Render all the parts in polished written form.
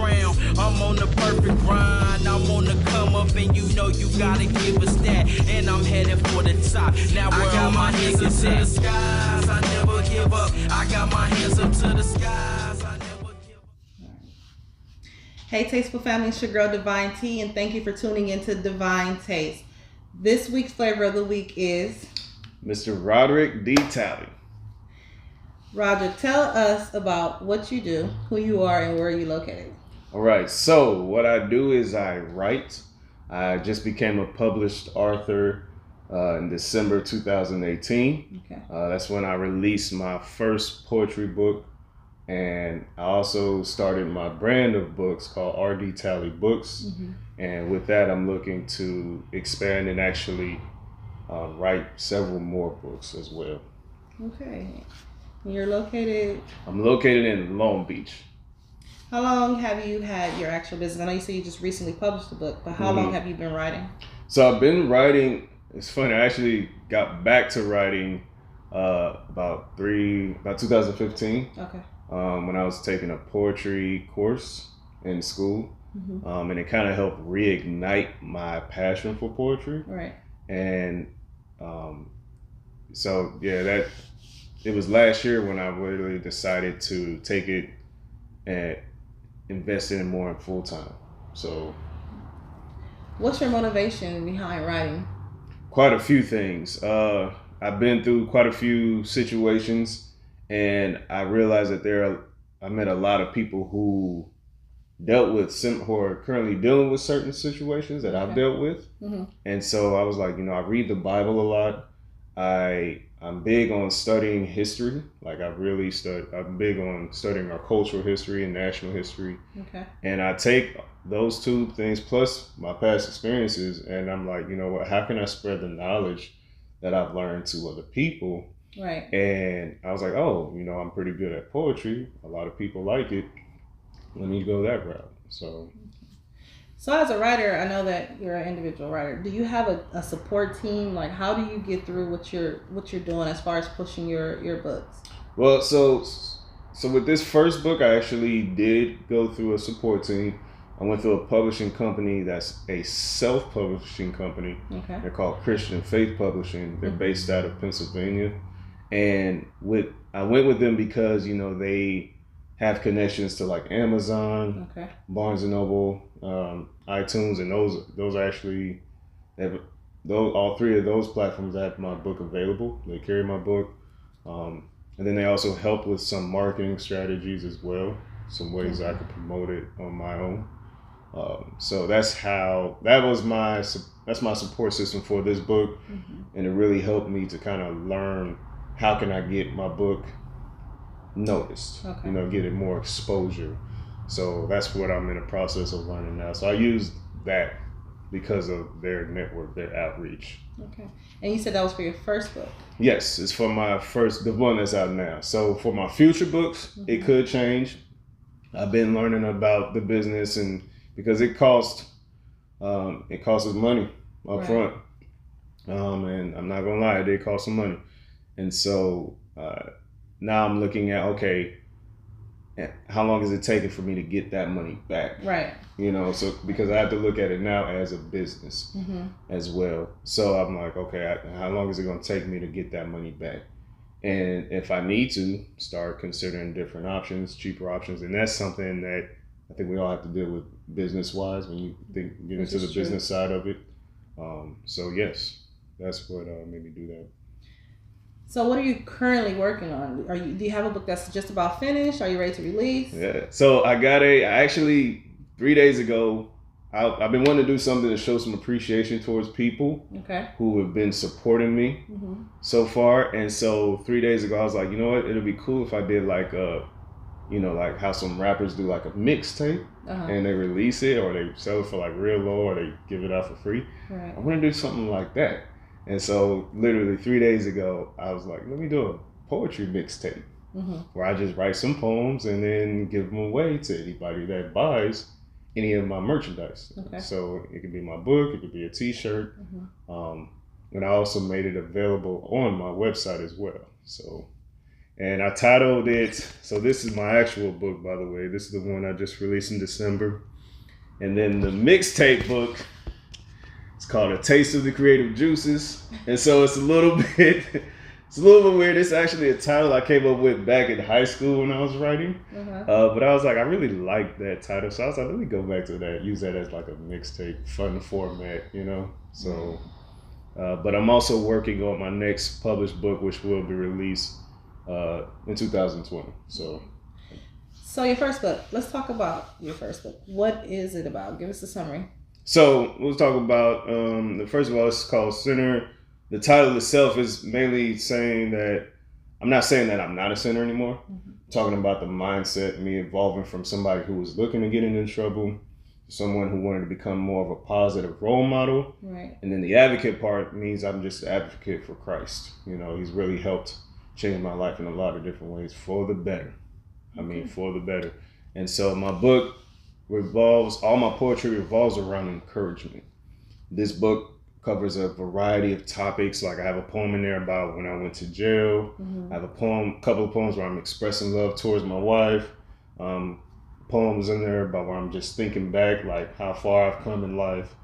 crown. I'm on the perfect grind. I'm on the come up, and you know you gotta give us that. And I'm headed for the top. Now where all my niggas at? The skies, I never give up. I got my hands up to the skies. I never give up. Hey, Tasteful family, it's your girl Divine T, and thank you for tuning into Divine Taste. This week's flavor of the week is Mr. Roderick D. Talley. Roger, tell us about what you do, who you are, and where you're located. All right, so what I do is I write. I just became a published author in December 2018. Okay. That's when I released my first poetry book, and I also started my brand of books called RDTalleyBooks. Mm-hmm. And with that, I'm looking to expand and actually write several more books as well. Okay. You're located? I'm located in Long Beach. How long have you had your actual business? I know you said you just recently published a book, but how long have you been writing? So I've been writing. It's funny. I actually got back to writing about 2015. Okay. When I was taking a poetry course in school. Mm-hmm. And it kind of helped reignite my passion for poetry. Right. And so yeah, it was last year when I really decided to take it and invest in it more in full time. So what's your motivation behind writing? Quite a few things. I've been through quite a few situations, and I realized that I met a lot of people who dealt with who are currently dealing with certain situations that I've dealt with. Mm-hmm. And so I was like, I read the Bible a lot. I'm big on studying history. Like I'm big on studying our cultural history and national history. Okay. And I take those two things plus my past experiences, and I'm like, you know what, how can I spread the knowledge that I've learned to other people? Right. And I was like, oh, I'm pretty good at poetry. A lot of people like it. Let me go that route. So as a writer, I know that you're an individual writer. Do you have a support team? Like, how do you get through what you're doing as far as pushing your books? Well, so with this first book, I actually did go through a support team. I went through a publishing company that's a self-publishing company. Okay. They're called Christian Faith Publishing. They're based out of Pennsylvania. And I went with them because, they have connections to like Amazon, okay, Barnes & Noble, iTunes, and those actually all three of those platforms have my book available. They carry my book, and then they also help with some marketing strategies as well, some ways I could promote it on my own. So that's my support system for this book, and it really helped me to kind of learn how can I get my book noticed, get it more exposure. So that's what I'm in the process of learning now. So I use that because of their network, their outreach. Okay. And you said that was for your first book? Yes, it's for the one that's out now. So for my future books, it could change. I've been learning about the business, and because it costs us money up front. And I'm not gonna lie, it did cost some money. And so now I'm looking at, okay, how long is it taking for me to get that money back? Right. So because I have to look at it now as a business as well. So I'm like, okay, how long is it going to take me to get that money back? And if I need to, start considering different options, cheaper options. And that's something that I think we all have to deal with business-wise when you get into the business side of it. So yes, that's what made me do that. So what are you currently working on? Do you have a book that's just about finished? Are you ready to release? Yeah. So I actually 3 days ago, I've been wanting to do something to show some appreciation towards people who have been supporting me so far. And so 3 days ago, I was like, you know what? It'd be cool if I did like like how some rappers do like a mixtape and they release it, or they sell it for like real low, or they give it out for free. Right. I want to do something like that. And so literally 3 days ago, I was like, let me do a poetry mixtape where I just write some poems and then give them away to anybody that buys any of my merchandise. Okay. So it could be my book, it could be a t-shirt. And I also made it available on my website as well. So And I titled it, so this is my actual book, by the way. This is the one I just released in December. And then the mixtape book, it's called A Taste of the Creative Juices. And so it's a little bit weird. It's actually a title I came up with back in high school when I was writing. But I was like, I really like that title. So I was like, let me go back to that, use that as like a mixtape, fun format, you know? So, but I'm also working on my next published book, which will be released in 2020. So your first book, let's talk about your first book. What is it about? Give us a summary. So we'll talk about, first of all, it's called Sinner. The title itself is mainly saying that, I'm not saying that I'm not a sinner anymore. I'm talking about the mindset, me evolving from somebody who was looking to get into trouble, someone who wanted to become more of a positive role model. Right. And then the advocate part means I'm just an advocate for Christ. You know, he's really helped change my life in a lot of different ways for the better. For the better. And so my book all my poetry revolves around encouragement. This book covers a variety of topics. Like I have a poem in there about when I went to jail. I have a couple of poems where I'm expressing love towards my wife. Poems in there about where I'm just thinking back, like how far I've come in life.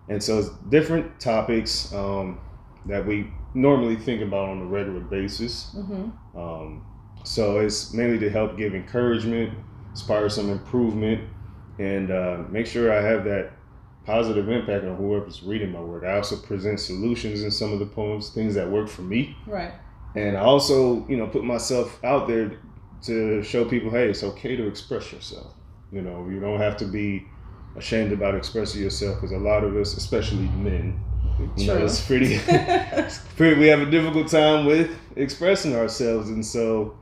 And so it's different topics that we normally think about on a regular basis. So it's mainly to help give encouragement, inspire some improvement, and make sure I have that positive impact on whoever's reading my work. I also present solutions in some of the poems, things that work for me. Right. And I also, put myself out there to show people, hey, it's okay to express yourself. You don't have to be ashamed about expressing yourself, because a lot of us, especially men, it's pretty, we have a difficult time with expressing ourselves. And so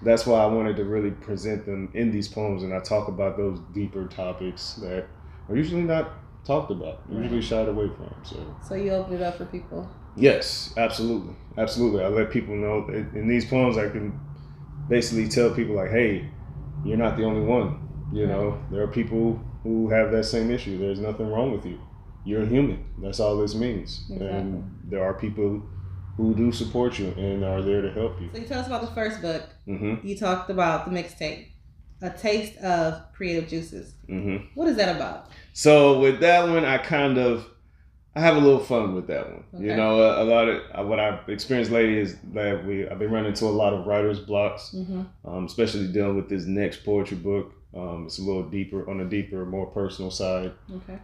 that's why I wanted to really present them in these poems. And I talk about those deeper topics that are usually not talked about, usually shied away from. So you open it up for people? Yes, absolutely. I let people know that in these poems I can basically tell people like, hey, you're not the only one. There are people who have that same issue. There's nothing wrong with you. You're human. That's all this means. Exactly. And there are people who do support you and are there to help you. So you tell us about the first book. You talked about the mixtape, A Taste of Creative Juices. What is that about? So with that one, I have a little fun with that one. Okay. A lot of what I've experienced lately is that I've been running into a lot of writer's blocks, especially dealing with this next poetry book. It's a little deeper, on a deeper, more personal side. Okay.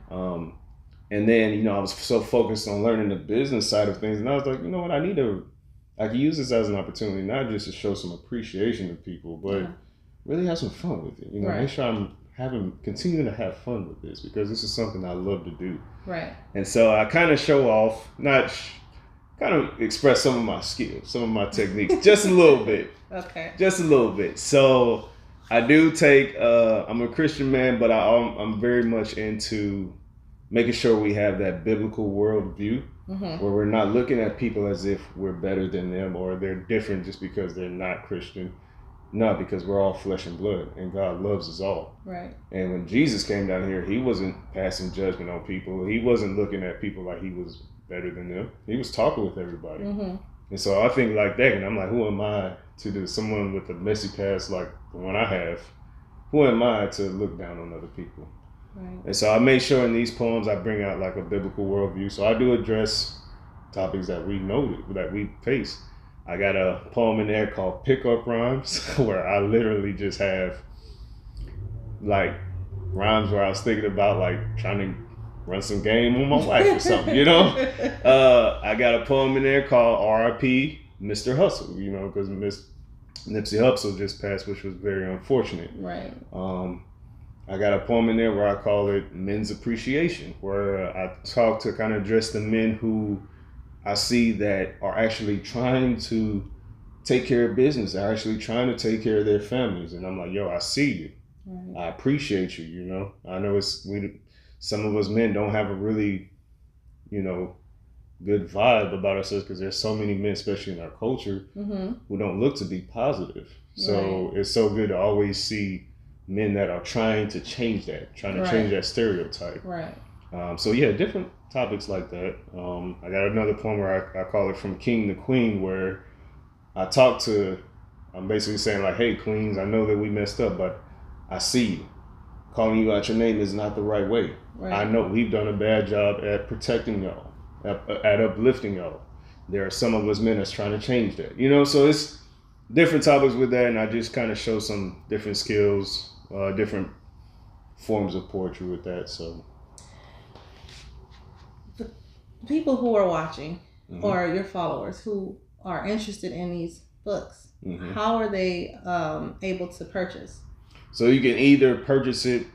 And then, I was so focused on learning the business side of things, and I was like, you know what, I can use this as an opportunity, not just to show some appreciation to people, but really have some fun with it. Make sure I'm continuing to have fun with this, because this is something I love to do. Right. And so I kind of show off, kind of express some of my skills, some of my techniques, just a little bit. Okay. Just a little bit. So I do take, I'm a Christian man, but I'm very much into making sure we have that biblical worldview, where we're not looking at people as if we're better than them or they're different just because they're not Christian. No, because we're all flesh and blood, and God loves us all. Right. And when Jesus came down here, he wasn't passing judgment on people. He wasn't looking at people like he was better than them. He was talking with everybody. And so I think like that, and I'm like, who am I to do someone with a messy past like the one I have? Who am I to look down on other people? Right. And so I made sure in these poems I bring out like a biblical worldview. So I do address topics that we know, that we face. I got a poem in there called Pickup Rhymes, where I literally just have like rhymes where I was thinking about like trying to run some game on my wife or something, I got a poem in there called R.I.P. Mr. Hustle, because Nipsey Hussle just passed, which was very unfortunate. Right. I got a poem in there where I call it Men's Appreciation, where I talk to kind of address the men who I see that are actually trying to take care of business, are actually trying to take care of their families. And I'm like, yo, I see you. Right. I appreciate you, I know some of us men don't have a really, good vibe about ourselves, because there's so many men, especially in our culture, who don't look to be positive. So It's so good to always see men that are trying to change that, change that stereotype. Right. Different topics like that. I got another poem where I call it From King to Queen, where I'm basically saying like, hey, Queens, I know that we messed up, but I see you. Calling you out your name is not the right way. Right. I know we've done a bad job at protecting y'all, at uplifting y'all. There are some of us men that's trying to change that, you know. So it's different topics with that, and I just kind of show some different skills, different forms of poetry with that. So the people who are watching, or your followers who are interested in these books, how are they able to purchase? So you can either purchase it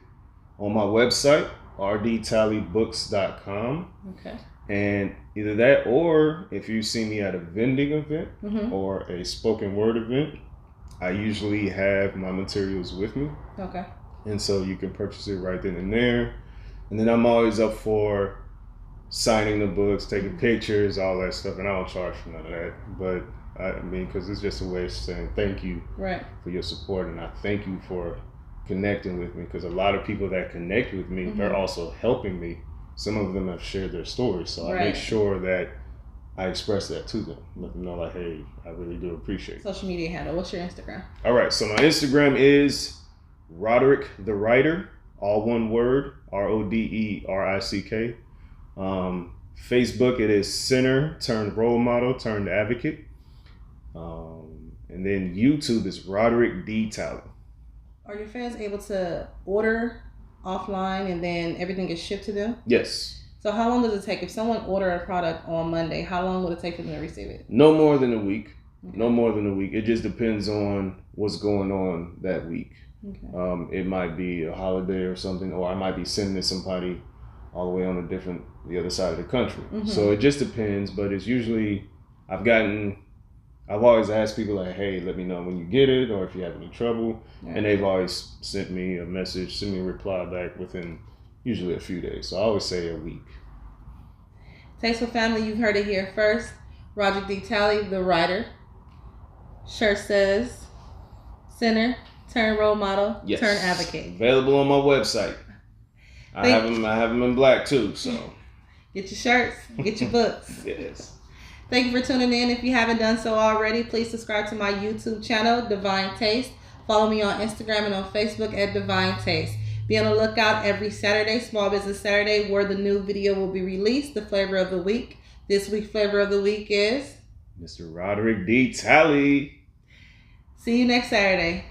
on my website, RDTalleyBooks.com. Okay. And either that, or if you see me at a vending event or a spoken word event, I usually have my materials with me. Okay. And so you can purchase it right then and there. And then I'm always up for signing the books, taking pictures, all that stuff. And I don't charge for none of that. But I mean, because it's just a way of saying thank you for your support. And I thank you for connecting with me, because a lot of people that connect with me, they're also helping me. Some of them have shared their stories. So I make sure that I express that to them. Let them know like, hey, I really do appreciate it. Social media handle. What's your Instagram? All right. So my Instagram is Roderick the Writer, all one word, RODERICK. Facebook, it is Sinner turned Role Model turned Advocate. And then YouTube is Roderick D. Talley. Are your fans able to order offline and then everything gets shipped to them? Yes. So how long does it take? If someone order a product on Monday, how long would it take for them to receive it? No more than a week. Okay. No more than a week. It just depends on what's going on that week. Okay. It might be a holiday or something, or I might be sending it somebody all the way on the other side of the country. So it just depends, but it's usually, I've always asked people like, hey, let me know when you get it or if you have any trouble. Yeah. And they've always sent me a message, sent me a reply back within usually a few days. So I always say a week. Tasteful family, you've heard it here first. Roderick D. Talley, the writer. Shirt says, Sinner, turn role model, turn advocate. Available on my website. I have them in black too, so. Get your shirts, get your books. Yes. Thank you for tuning in. If you haven't done so already, please subscribe to my YouTube channel, Divine Tayst. Follow me on Instagram and on Facebook at Divine Tayst. Be on the lookout every Saturday, Small Business Saturday, where the new video will be released, the flavor of the week. This week's flavor of the week is Mr. Roderick D. Talley. See you next Saturday.